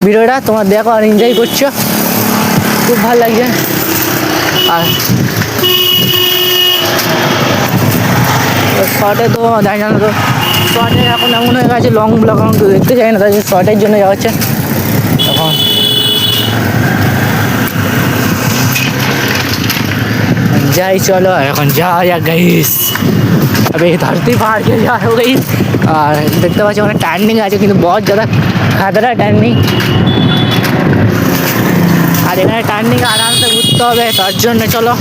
ভিডিওটা তোমার দেখো আর এনজয় করছো, খুব ভালো লাগছে। আর শর্টে তো জানি না, তো শর্টে এখন এমন হয়ে গেছে লং ব্লগ এখন কেউ দেখতে চাই না, তাই শর্টের জন্য যাওয়া হচ্ছে এখন। যাই চলো এখন যাওয়া যাক গাইস, अबे धरती पार के जा हो गई। আর দেখতে পাচ্ছি ওখানে টার্নিং আছে কিন্তু বহুত ज़्यादा খাতরা টার্নিং, আর এখানে টার্নিং আরামসে ঘুরতে হবে, তার জন্য চলো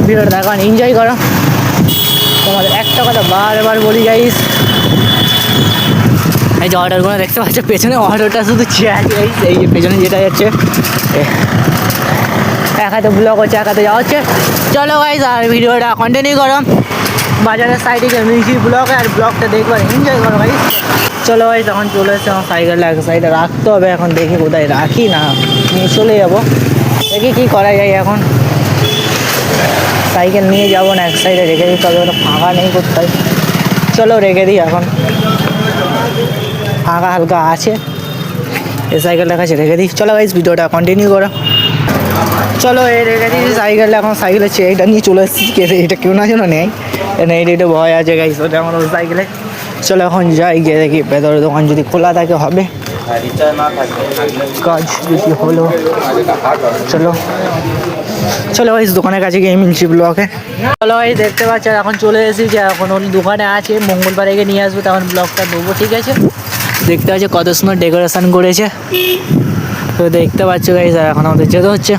ভিডিওটা দেখো এনজয় করো। তোমাদের একটা কথা বারবার বলি গাইস, এই যে অর্ডারগুলো দেখতে পাচ্ছ পেছনে, অর্ডারটা শুধু চেয়ার গাইস, এই যে পেছনে যেটা যাচ্ছে এক হাতে ব্লগ হচ্ছে এক হাতে যাওয়া হচ্ছে। চলো গাইস আর ভিডিওটা কন্টিনিউ করো, বাজারের সাইডে গিয়ে মিউজিক ব্লগে আর ব্লগটা দেখবো এনজয় করো ভাই। চলো ভাই তখন চলে এসে আমার সাইকেলটা এক সাইডে রাখতে হবে, এখন দেখি কোথায় রাখি, না নিয়ে চলে যাবো, দেখি কী করা যায়। এখন সাইকেল নিয়ে যাবো না, এক সাইডে রেখে দিতে হবে, ওটা ফাঁকা নেই কোথায়। চলো রেখে দিই, এখন ফাঁকা হালকা আছে, এই সাইকেলটার কাছে রেখে দিই। চলো গাইস ভিডিওটা কন্টিনিউ করো। চলো এই রেখে দিয়েছি সাইকেলটা, এখন সাইকেলের এটা নিয়ে চলে এসেছি, এটা কেউ না যেন নেই, এটা ভয় আছে গাইস ওটা আমার ওই সাইকেলে। চলো এখন যাই, গিয়ে দেখি ভেতরের দোকান যদি খোলা থাকে হবে, কাজ যদি হলো। চলো চলো ভাই দোকানের কাছে গিয়ে মিলছি ব্লগে। চলো ভাই দেখতে পাচ্ছ এখন চলে এসেছি, এখন ওর দোকানে আছে, মঙ্গলবার এগিয়ে নিয়ে আসবো, তখন ব্লগটা দেবো, ঠিক আছে। দেখতে পাচ্ছ কত সুন্দর ডেকোরেশন করেছে, তো দেখতে পাচ্ছ গাইস। আর এখন আমাদের যেতে হচ্ছে,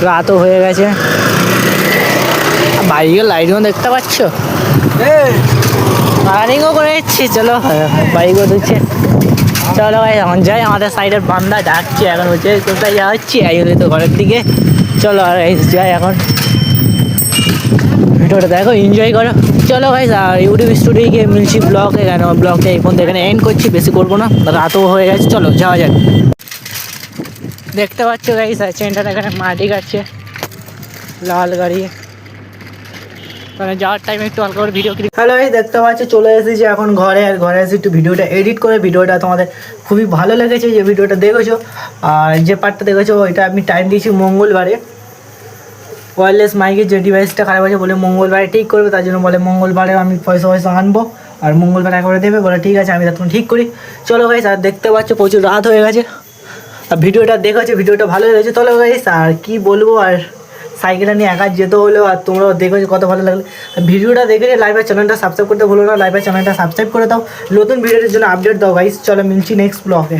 রাতও হয়ে গেছে, বাইকের লাইটও দেখতে পাচ্ছ, রানিংও করে যাচ্ছি। চলো বাইকও দিচ্ছে, চলো ভাই এখন যাই, আমাদের সাইডের বান্দা ডাকছে, এখন হচ্ছে কোথায় যাওয়া হচ্ছে, এই হলে তো ঘরের দিকে। চলো আর যাই এখন, ভিডিওটা দেখো এনজয় করো। চলো ভাই আর ইউটিউব স্টুডিও গিয়ে মিলছি ব্লগে, কেন ব্লগটা এই ফোন এখানে এন্ড করছি, বেশি করবো না, রাতও হয়ে গেছে। চলো যাওয়া যাক। দেখতে পাচ্ছ গাইস চেনটা এখানে মাটি কাটছে, লাল গাড়ি, মানে যাওয়ার টাইমে একটু হালকা করে ভিডিও। হ্যালো এই দেখতে পাচ্ছ চলে এসেছি এখন ঘরে, আর ঘরে এসে একটু ভিডিওটা এডিট করে, ভিডিওটা তোমাদের খুবই ভালো লেগেছে যে ভিডিওটা দেখেছো, আর যে পার্টটা দেখেছো ওইটা আমি টাইম দিয়েছি মঙ্গলবারে। ওয়্যারলেস মাইকের যে ডিভাইসটা খারাপ আছে বলে মঙ্গলবারে ঠিক করবে, তার জন্য বলে মঙ্গলবারে আমি পয়সা আনবো, আর মঙ্গলবার একবারে দেবে বলে, ঠিক আছে আমি তখন ঠিক করি। চলো গাইস আর দেখতে পাচ্ছ প্রচুর রাত হয়ে গেছে, আর ভিডিওটা দেখেছো, ভিডিওটা ভালো লেগেছে। চলো গাইস আর কি বলবো, আর সাইকেলটা নিয়ে একা যেতে হলো, আর তোমরাও দেখেছো কত ভালো লাগলো। ভিডিওটা দেখে লাইভের চ্যানেলটা সাবস্ক্রাইব করতে ভুলো না, লাইভের চ্যানেলটা সাবস্ক্রাইব করে দাও, নতুন ভিডিওর জন্য আপডেট দাও গাইস। চলো মিলছি নেক্সট ব্লগে।